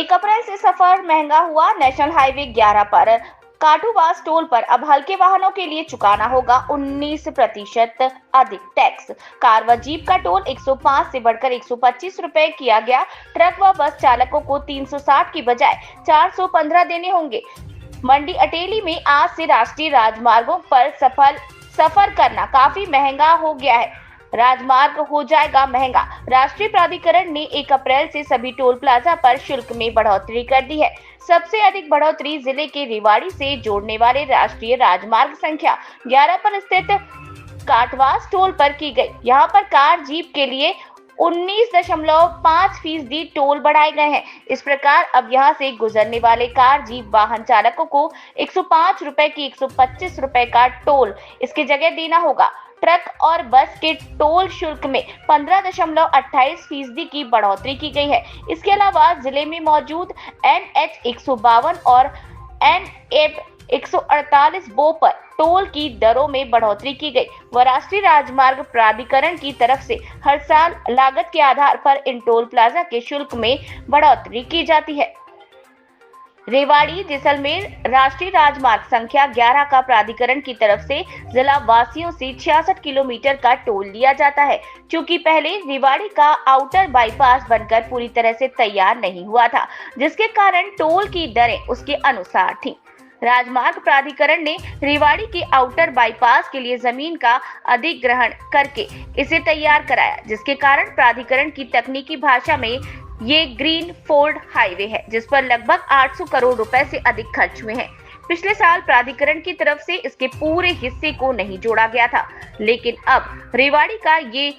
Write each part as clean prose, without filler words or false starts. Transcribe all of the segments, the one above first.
1 अप्रैल से सफर महंगा हुआ। नेशनल हाईवे 11 पर काठूवास टोल पर अब हल्के वाहनों के लिए चुकाना होगा 19% अधिक टैक्स। कार व जीप का टोल 105 से बढ़कर 125 रुपए किया गया। ट्रक व बस चालकों को 360 की बजाय 415 देने होंगे। मंडी अटेली में आज से राष्ट्रीय राजमार्गों पर सफर करना काफी महंगा हो गया है। राजमार्ग हो जाएगा महंगा। राष्ट्रीय प्राधिकरण ने 1 अप्रैल से सभी टोल प्लाजा पर शुल्क में बढ़ोतरी कर दी है। सबसे अधिक बढ़ोतरी जिले के रेवाड़ी से जोड़ने वाले राष्ट्रीय राजमार्ग संख्या 11 पर स्थित काठवास टोल पर की गई। यहाँ पर कार जीप के लिए 19.5% टोल बढ़ाए गए हैं। इस प्रकार अब यहां से गुजरने वाले कार जीप वाहन चालकों को 105 रुपए की 125 रुपए का टोल इसकी जगह देना होगा। ट्रक और बस के टोल शुल्क में 15.28% की बढ़ोतरी की गई है। इसके अलावा जिले में मौजूद NH 152 और NF 148 बो पर टोल की दरों में बढ़ोतरी की गई व राष्ट्रीय राजमार्ग प्राधिकरण की तरफ से हर साल लागत के आधार पर इन टोल प्लाजा के शुल्क में बढ़ोतरी की जाती है। रेवाड़ी जैसलमेर राष्ट्रीय राजमार्ग संख्या 11 का प्राधिकरण की तरफ से जिला वासियों से 66 किलोमीटर का टोल लिया जाता है। क्योंकि पहले रेवाड़ी का आउटर बाईपास बनकर पूरी तरह से तैयार नहीं हुआ था, जिसके कारण टोल की दरें उसके अनुसार थीं। राजमार्ग प्राधिकरण ने रेवाड़ी के आउटर बाईपास के लिए जमीन का अधिग्रहण करके इसे तैयार कराया, जिसके कारण प्राधिकरण की तकनीकी भाषा में ये ग्रीन फोल्ड हाईवे है, जिस पर लगभग 800 करोड़ रुपए से अधिक खर्च हुए हैं। पिछले साल प्राधिकरण की तरफ से इसके पूरे हिस्से को नहीं जोड़ा गया था, लेकिन अब रेवाड़ी का ये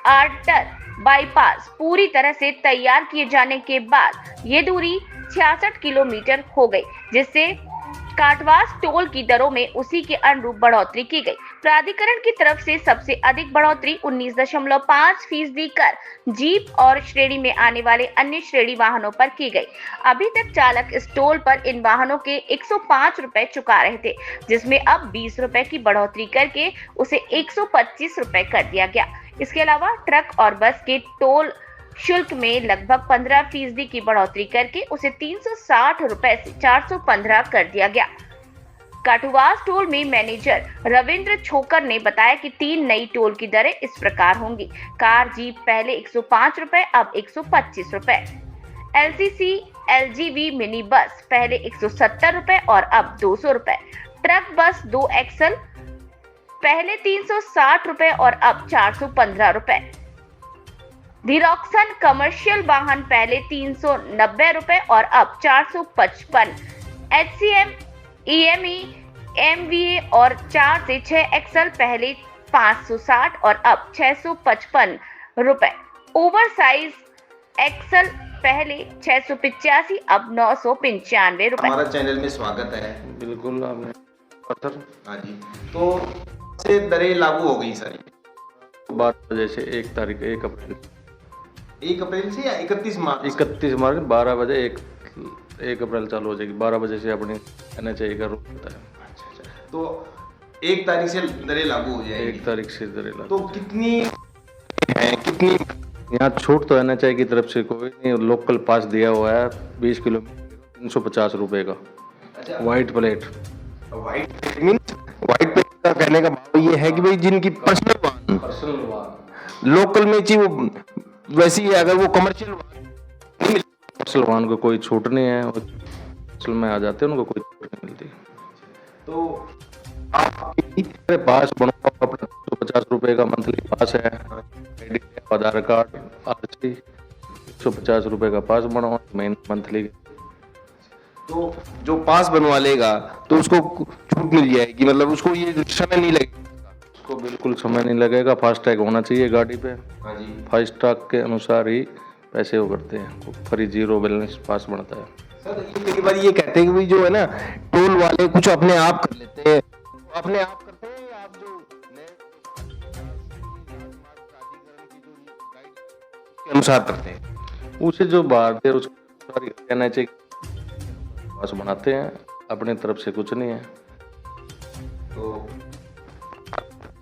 आउटर बाईपास पूरी तरह से तैयार किए जाने के बाद ये दूरी 66 किलोमीटर हो गई, जिससे काठवास टोल की दरों में उसी के अनुरूप बढ़ोतरी की गई। प्राधिकरण की तरफ से सबसे अधिक बढ़ोतरी 19.5% कर जीप और श्रेणी में आने वाले अन्य श्रेणी वाहनों पर की गई। अभी तक चालक इस टोल पर इन वाहनों के 105 रुपए चुका रहे थे, जिसमें अब 20 रुपए की बढ़ोतरी करके उसे 125 रुपए कर दिया गया। इसके अलावा ट्रक और बस के टोल शुल्क में लगभग 15% की बढ़ोतरी करके उसे 360 रुपए से 415 कर दिया गया। काठूवास टोल में मैनेजर रविंद्र छोकर ने बताया कि 3 नई टोल की दरें इस प्रकार होंगी। कार जीप पहले 105 रुपए, अब 125 रुपए। LCC LGV मिनी बस पहले 170 रुपए और अब 200 रुपए। ट्रक बस 2 XL पहले 360 रुपए और अब 415 रुपए। डिरोक्सन कमर्शियल वाहन पहले 390 रुपए और अब 455। HCM EME MVA और 4 से 6 XL पहले 560 और अब 655 रुपए। ओवर साइज XL पहले 685 अब 995 रुपए। हमारा चैनल में स्वागत है। बिल्कुल आपने हाँ जी, तो से दरें लागू हो गई सर 12 बजे से 1 तारीख 1 अप्रैल 1 अप्रैल से या 31 मार्च 31 मार्च 12 बजे 1 अप्रैल चालू हो जाएगी। 12 बजे से अपनी NHAI का रूट होता है। अच्छा, तो 1 तारीख से दरें लागू हो जाएगी। 1 तारीख से दरें लागू। तो कितनी यहाँ छूट तो NHAI की तरफ से कोई नहीं। लोकल पास दिया हुआ है 20 किलोमीटर 350 रुपए का। अच्छा, वाइट प्लेट का कहने का भाव ये है कि भाई जिनकी पर्सनल वाहन लोकल में चाहिए वो वैसी है, अगर वो कमर्शियल वाहन को कोई छूट नहीं है, वो में आ जाते हैं, उनको कोई छूट नहीं मिलती। तो आपके पास बनवा अपना 150 रुपए का मंथली पास है, आधार कार्ड RC 150 रुपए का पास बनवा मंथली। तो जो पास बनवा लेगा तो उसको छूट मिल जाएगी, मतलब उसको ये समय नहीं लगेगा। उसको बिल्कुल समय नहीं लगेगा। फास्टैग होना चाहिए गाड़ी पे। हाँ जी, फास्टैग के अनुसार ही पैसे वो करते हैं, फ्री 0 बैलेंस पास बनता है। सर ये कई बार ये कहते हैं कि भाई जो है ना टोल वाले कुछ अपने आप कर लेते हैं, अपने आप करते हैं या आप जो के अनुसार करते हैं उसे जो बाहर थे उसको कहना चाहिए पास बनाते हैं, अपनी तरफ से कुछ नहीं है। तो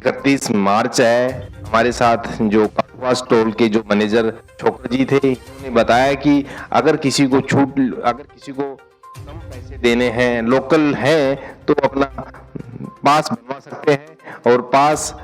31 मार्च है, हमारे साथ जो काठवास टोल के जो मैनेजर छोकर जी थे, उन्होंने ने बताया कि अगर किसी को कम पैसे देने हैं, लोकल हैं, तो अपना पास बनवा सकते हैं और पास